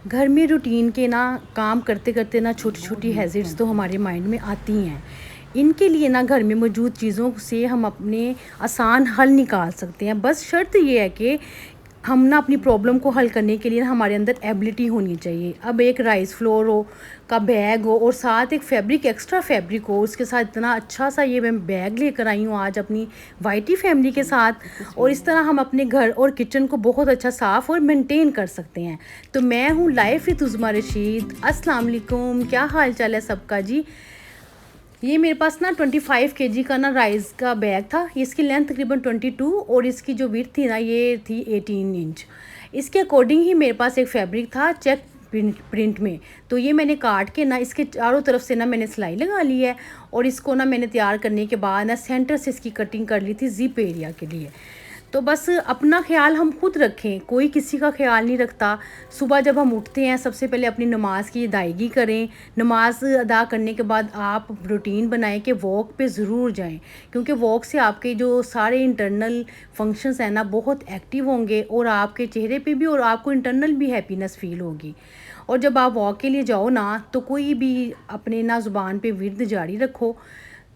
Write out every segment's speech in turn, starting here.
घर में रूटीन के ना काम करते करते ना छोटी छोटी हैज़िट्स तो हमारे माइंड में आती हैं। इनके लिए ना घर में मौजूद चीज़ों से हम अपने आसान हल निकाल सकते हैं। बस शर्त ये है कि हम ना अपनी प्रॉब्लम को हल करने के लिए ना हमारे अंदर एबिलिटी होनी चाहिए। अब एक राइस फ्लोर हो का बैग हो और साथ एक फैब्रिक, एक्स्ट्रा फैब्रिक हो, उसके साथ इतना अच्छा सा ये मैं बैग लेकर आई हूँ आज अपनी वाइटी फैमिली के साथ। और इस तरह हम अपने घर और किचन को बहुत अच्छा साफ़ और मेंटेन कर सकते हैं। तो मैं हूँ लाइफ विद उज़मा रशीद। अस्सलाम वालेकुम, क्या हाल चाल है सबका जी। ये मेरे पास ना 25 केजी का ना राइस का बैग था। इसकी लेंथ तकरीबन 22 और इसकी जो विड्थ थी ना ये थी 18 इंच। इसके अकॉर्डिंग ही मेरे पास एक फैब्रिक था चेक प्रिंट में। तो ये मैंने काट के ना इसके चारों तरफ से ना मैंने सिलाई लगा ली है। और इसको ना मैंने तैयार करने के बाद ना सेंटर से इसकी कटिंग कर ली थी ज़िप एरिया के लिए। तो बस अपना ख्याल हम खुद रखें, कोई किसी का ख्याल नहीं रखता। सुबह जब हम उठते हैं सबसे पहले अपनी नमाज की अदायगी करें। नमाज अदा करने के बाद आप रूटीन बनाएं कि वॉक पे ज़रूर जाएं, क्योंकि वॉक से आपके जो सारे इंटरनल फंक्शंस हैं ना बहुत एक्टिव होंगे और आपके चेहरे पे भी और आपको इंटरनल भी हैप्पीनेस फील होगी। और जब आप वॉक के लिए जाओ ना तो कोई भी अपने ना ज़ुबान पे विर्द जारी रखो।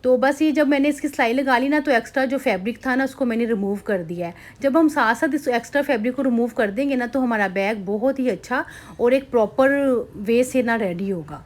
तो बस ये जब मैंने इसकी सिलाई लगा ली ना तो एक्स्ट्रा जो फैब्रिक था ना उसको मैंने रिमूव कर दिया है। जब हम साथ साथ इस एक्स्ट्रा फैब्रिक को रिमूव कर देंगे ना तो हमारा बैग बहुत ही अच्छा और एक प्रॉपर वे से ना रेडी होगा।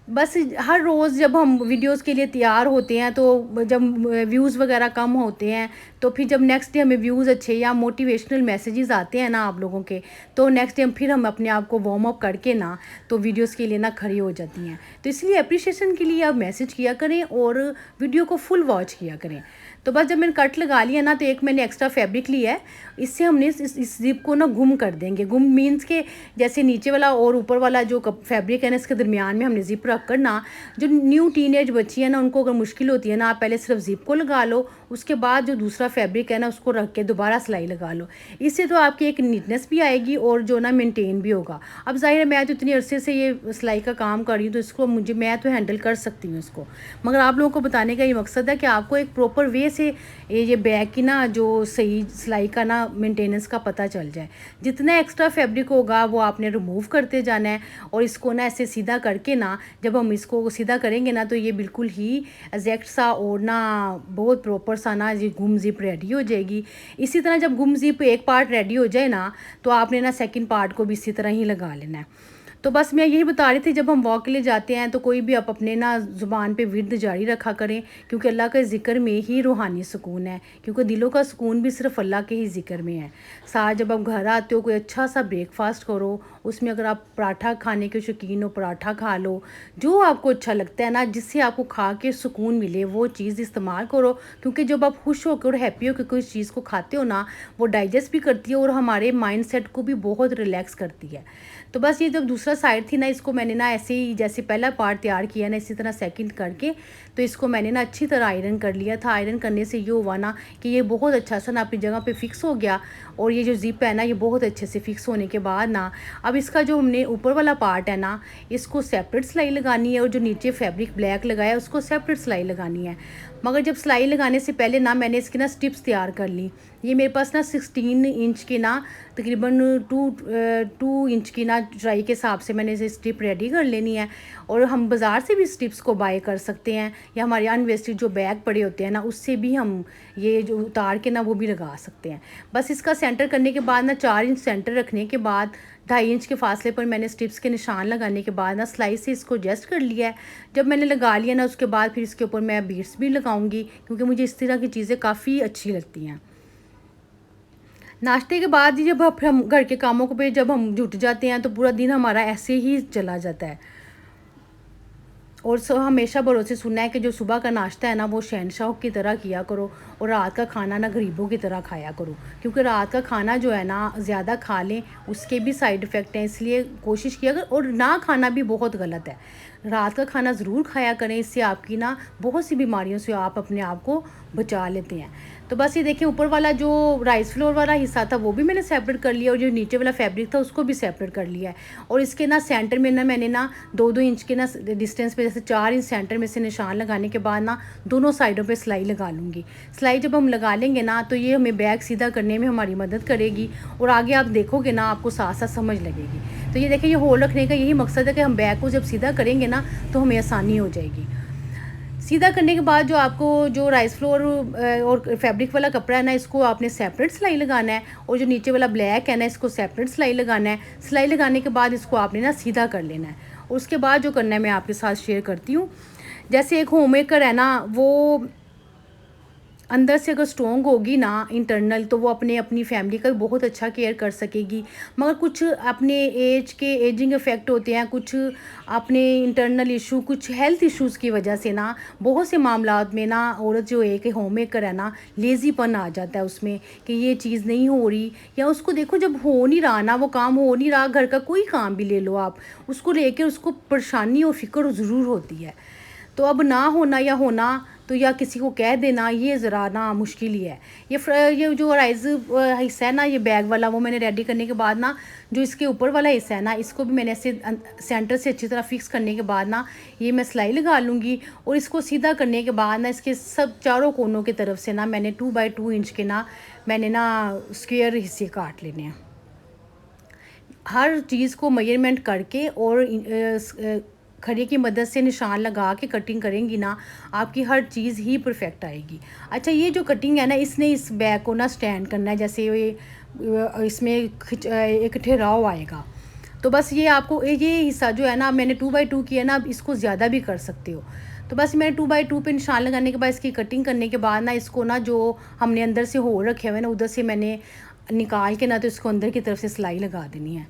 बस हर रोज़ जब हम वीडियोस के लिए तैयार होते हैं तो जब व्यूज़ वगैरह कम होते हैं तो फिर जब नेक्स्ट डे हमें व्यूज़ अच्छे या मोटिवेशनल मैसेजेस आते हैं ना आप लोगों के, तो नेक्स्ट डे फिर हम अपने आप को वार्म अप करके ना तो वीडियोस के लिए ना खड़ी हो जाती हैं। तो इसलिए अप्रिशिएशन के लिए आप मैसेज किया करें और वीडियो को फुल वॉच किया करें। तो बस जब मैंने कट लगा लिया ना तो एक मैंने एक्स्ट्रा फैब्रिक लिया है। इससे हमने इस ज़िप को ना गुम कर देंगे। गुम मीन्स के जैसे नीचे वाला और ऊपर वाला जो फैब्रिक है ना इसके दरमियान में हमने ज़िप रख कर ना, जो न्यू टीनेज बच्ची है ना उनको अगर मुश्किल होती है ना, आप पहले सिर्फ ज़िप को लगा लो, उसके बाद जो दूसरा फैब्रिक है ना उसको रख के दोबारा सिलाई लगा लो। इससे तो आपकी एक नीटनेस भी आएगी और जो ना मेंटेन भी होगा। अब ज़ाहिर है मैं तो इतनी अरसे से ये सिलाई का काम कर रही हूँ तो इसको मैं तो हैंडल कर सकती हूँ इसको। मगर आप लोगों को बताने का ये मकसद है कि आपको एक प्रॉपर वे से ये बैग की ना जो सही सिलाई का ना मेंटेनेंस का पता चल जाए। जितना एक्स्ट्रा फैब्रिक होगा वो आपने रिमूव करते जाना है और इसको ना ऐसे सीधा करके ना जब हम इसको सीधा करेंगे ना तो ये बिल्कुल ही एग्जैक्ट सा और ना बहुत प्रॉपर सा ना ये गुम ज़िप रेडी हो जाएगी। इसी तरह जब गुम ज़िप एक पार्ट रेडी हो जाए ना तो आपने ना सेकंड पार्ट को भी इसी तरह ही लगा लेना है। तो बस मैं यही बता रही थी, जब हम वॉक के लिए जाते हैं तो कोई भी आप अपने ना ज़ुबान पे विर्द जारी रखा करें, क्योंकि अल्लाह के ज़िक्र में ही रूहानी सुकून है। क्योंकि दिलों का सुकून भी सिर्फ अल्लाह के ही ज़िक्र में है। साथ जब आप घर आते हो कोई अच्छा सा ब्रेकफास्ट करो, उसमें अगर आप पराठा खाने के शौकीन हो पराठा खा लो। जो आपको अच्छा लगता है ना, जिससे आपको खा के सुकून मिले वो चीज़ इस्तेमाल करो। क्योंकि जब आप खुश होकर और हैप्पी होकर कोई चीज़ को खाते हो ना, वो डाइजेस्ट भी करती है और हमारे माइंड सेट को भी बहुत रिलैक्स करती है। तो बस ये जब दूसरा साइड थी ना इसको मैंने ना ऐसे ही जैसे पहला पार्ट तैयार किया ना इसी तरह सेकंड करके तो इसको मैंने ना अच्छी तरह आयरन कर लिया था। आयरन करने से ये हुआ ना कि ये बहुत अच्छा सा ना अपनी जगह पे फिक्स हो गया। और ये जो ज़िप है ना ये बहुत अच्छे से फिक्स होने के बाद ना अब इसका जो हमने ऊपर वाला पार्ट है ना इसको सेपरेट सिलाई लगानी है और जो नीचे फैब्रिक ब्लैक लगाया उसको सेपरेट सिलाई लगानी है। मगर जब सिलाई लगाने से पहले ना मैंने इसकी ना स्टिप्स तैयार कर ली। ये मेरे पास ना 16 इंच की ना तकरीबन 2 इंच की ना चौड़ाई के हिसाब से मैंने इसे स्टिप रेडी कर लेनी है। और हम बाज़ार से भी स्टिप्स को बाय कर सकते हैं या हमारे अनवेस्टेड जो बैग पड़े होते हैं ना उससे भी हम ये जो उतार के ना वो भी लगा सकते हैं। बस इसका सेंटर करने के बाद ना 4 इंच सेंटर रखने के बाद 2.5 इंच के फासले पर मैंने स्टिप्स के निशान लगाने के बाद ना सिलाई से इसको एडजस्ट कर लिया है। जब मैंने लगा लिया ना उसके बाद फिर इसके ऊपर मैं बीड्स भी लगाऊंगी, क्योंकि मुझे इस तरह की चीज़ें काफ़ी अच्छी लगती हैं। नाश्ते के बाद ही जब हम घर के कामों को पे जब हम जुट जाते हैं तो पूरा दिन हमारा ऐसे ही चला जाता है। और हमेशा भरोसे सुनना है कि जो सुबह का नाश्ता है ना वो शहनशाह की तरह किया करो और रात का खाना ना गरीबों की तरह खाया करो। क्योंकि रात का खाना जो है ना ज़्यादा खा लें उसके भी साइड इफ़ेक्ट हैं, इसलिए कोशिश किया कर। और ना खाना भी बहुत गलत है। रात का खाना ज़रूर खाया करें, इससे आपकी ना बहुत सी बीमारियों से आप अपने आप को बचा लेते हैं। तो बस ये देखिए ऊपर वाला जो राइस फ्लोर वाला हिस्सा था वो भी मैंने सेपरेट कर लिया और जो नीचे वाला फैब्रिक था उसको भी सेपरेट कर लिया है। और इसके ना सेंटर में ना मैंने ना 2-2 इंच के ना डिस्टेंस पे जैसे 4 इंच सेंटर में से निशान लगाने के बाद ना दोनों साइडों पे सिलाई लगा लूँगी। सिलाई जब हम लगा लेंगे ना तो ये हमें बैग सीधा करने में हमारी मदद करेगी और आगे आप देखोगे ना आपको साथ साथ समझ लगेगी। तो ये देखिए ये होल रखने का यही मकसद है कि हम बैग को जब सीधा करेंगे ना तो हमें आसानी हो जाएगी। सीधा करने के बाद जो आपको जो राइस फ्लोर और फैब्रिक वाला कपड़ा है ना इसको आपने सेपरेट सिलाई लगाना है और जो नीचे वाला ब्लैक है ना इसको सेपरेट सिलाई लगाना है। सिलाई लगाने के बाद इसको आपने ना सीधा कर लेना है और उसके बाद जो करना है मैं आपके साथ शेयर करती हूँ। जैसे एक होममेकर है ना वो अंदर से अगर स्ट्रॉन्ग होगी ना इंटरनल तो वो अपनी फैमिली का बहुत अच्छा केयर कर सकेगी। मगर कुछ अपने एजिंग इफ़ेक्ट होते हैं, कुछ अपने इंटरनल इशू, कुछ हेल्थ इश्यूज़ की वजह से ना बहुत से मामलात में ना औरत जो है कि होममेकर है ना लेज़ीपन आ जाता है उसमें कि ये चीज़ नहीं हो रही या उसको देखो जब हो नहीं रहा ना वो काम हो नहीं रहा, घर का कोई काम भी ले लो आप उसको लेकर उसको परेशानी और फ़िक्र ज़रूर होती है। तो अब ना होना या होना तो या किसी को कह देना ये ज़रा ना मुश्किल ही है। ये जो राइस हिस्सा है ना ये बैग वाला वो मैंने रेडी करने के बाद ना जो इसके ऊपर वाला हिस्सा है ना इसको भी मैंने ऐसे सेंटर से अच्छी तरह फिक्स करने के बाद ना ये मैं सिलाई लगा लूँगी और इसको सीधा करने के बाद ना इसके सब चारों कोनों की तरफ से ना मैंने 2x2 इंच के ना मैंने ना स्क्वायर हिस्से काट लेने हैं। हर चीज़ को मेजरमेंट करके और खड़े की मदद से निशान लगा के कटिंग करेंगी ना आपकी हर चीज़ ही परफेक्ट आएगी। अच्छा ये जो कटिंग है ना इसने इस बैग को ना स्टैंड करना है, जैसे ये इसमें एक ठहराव आएगा। तो बस ये आपको ये हिस्सा जो है ना मैंने 2x2 किया ना, अब इसको ज़्यादा भी कर सकते हो। तो बस मैंने 2x2 पे निशान लगाने के बाद इसकी कटिंग करने के बाद ना इसको ना जो हमने अंदर से होल रखे हुए ना उधर से मैंने निकाल के ना तो इसको अंदर की तरफ से सिलाई लगा देनी है।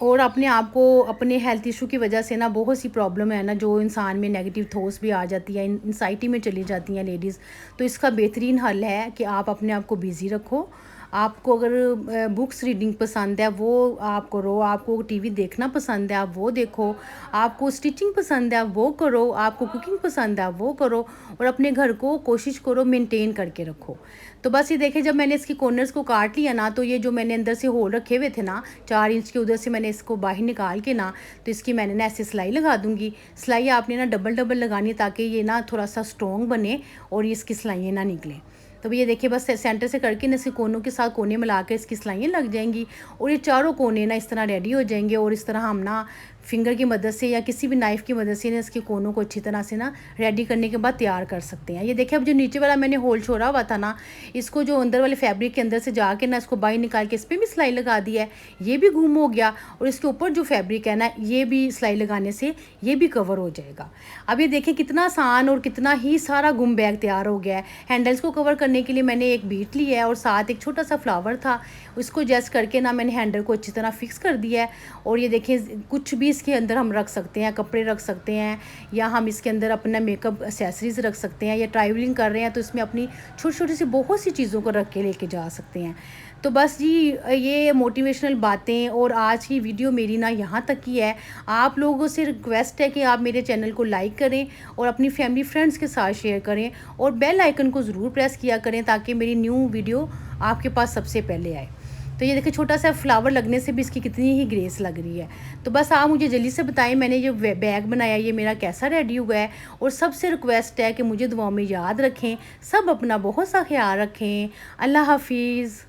और अपने आप को अपने हेल्थ इशू की वजह से ना बहुत सी प्रॉब्लम है ना जो इंसान में नेगेटिव थॉट्स भी आ जाती है, एंग्जाइटी में चली जाती हैं लेडीज़। तो इसका बेहतरीन हल है कि आप अपने आप को बिज़ी रखो। आपको अगर बुक्स रीडिंग पसंद है वो आप करो, आपको टीवी देखना पसंद है आप वो देखो, आपको स्टिचिंग पसंद है आप वो करो, आपको कुकिंग पसंद है आप वो करो और अपने घर को कोशिश करो मेंटेन करके रखो। तो बस ये देखिए जब मैंने इसकी कॉर्नर्स को काट लिया ना तो ये जो मैंने अंदर से होल रखे हुए थे ना 4 इंच के उधर से मैंने इसको बाहर निकाल के ना तो इसकी मैंने ना ऐसे सिलाई लगा दूँगी। सिलाई आपने ना डबल लगानी है ताकि ये ना थोड़ा सा स्ट्रॉन्ग बने और इसकी सिलाइयाँ ना निकलें। तो ये देखिए बस सेंटर से करके ना इसके कोनों के साथ कोने मिला के इसकी सिलाइयाँ लग जाएंगी और ये चारों कोने ना इस तरह रेडी हो जाएंगे और इस तरह हम ना फिंगर की मदद से या किसी भी नाइफ़ की मदद से ना इसके कोनों को अच्छी तरह से ना रेडी करने के बाद तैयार कर सकते हैं। ये देखिए अब जो नीचे वाला मैंने होल छोड़ा हुआ था ना इसको जो अंदर वाले फैब्रिक के अंदर से जाके ना इसको बाहर निकाल के इस पर भी सिलाई लगा दी है, ये भी गुम हो गया और इसके ऊपर जो फैब्रिक है ना ये भी सिलाई लगाने से ये भी कवर हो जाएगा। अब ये देखिए कितना आसान और कितना ही सारा गुम बैग तैयार हो गया है। हैंडल्स को कवर करने के लिए मैंने एक बीट ली है और साथ एक छोटा सा फ्लावर था, उसको जस्ट करके ना मैंने हैंडल को अच्छी तरह फिक्स कर दिया है। और ये देखिए कुछ भी इसके अंदर हम रख सकते हैं, कपड़े रख सकते हैं या हम इसके अंदर अपना मेकअप एक्सेसरीज रख सकते हैं या ट्रैवलिंग कर रहे हैं तो इसमें अपनी छोटी छोटी सी बहुत सी चीज़ों को रख के लेके जा सकते हैं। तो बस जी ये मोटिवेशनल बातें और आज की वीडियो मेरी ना यहाँ तक की है। आप लोगों से रिक्वेस्ट है कि आप मेरे चैनल को लाइक करें और अपनी फैमिली फ्रेंड्स के साथ शेयर करें और बेल आइकन को ज़रूर प्रेस किया करें ताकि मेरी न्यू वीडियो आपके पास सबसे पहले आए। तो ये देखिए छोटा सा फ्लावर लगने से भी इसकी कितनी ही ग्रेस लग रही है। तो बस आप मुझे जल्दी से बताएं मैंने जो बैग बनाया ये मेरा कैसा रेडी हुआ है और सबसे रिक्वेस्ट है कि मुझे दुआओं में याद रखें। सब अपना बहुत सा ख्याल रखें। अल्लाह हाफिज़।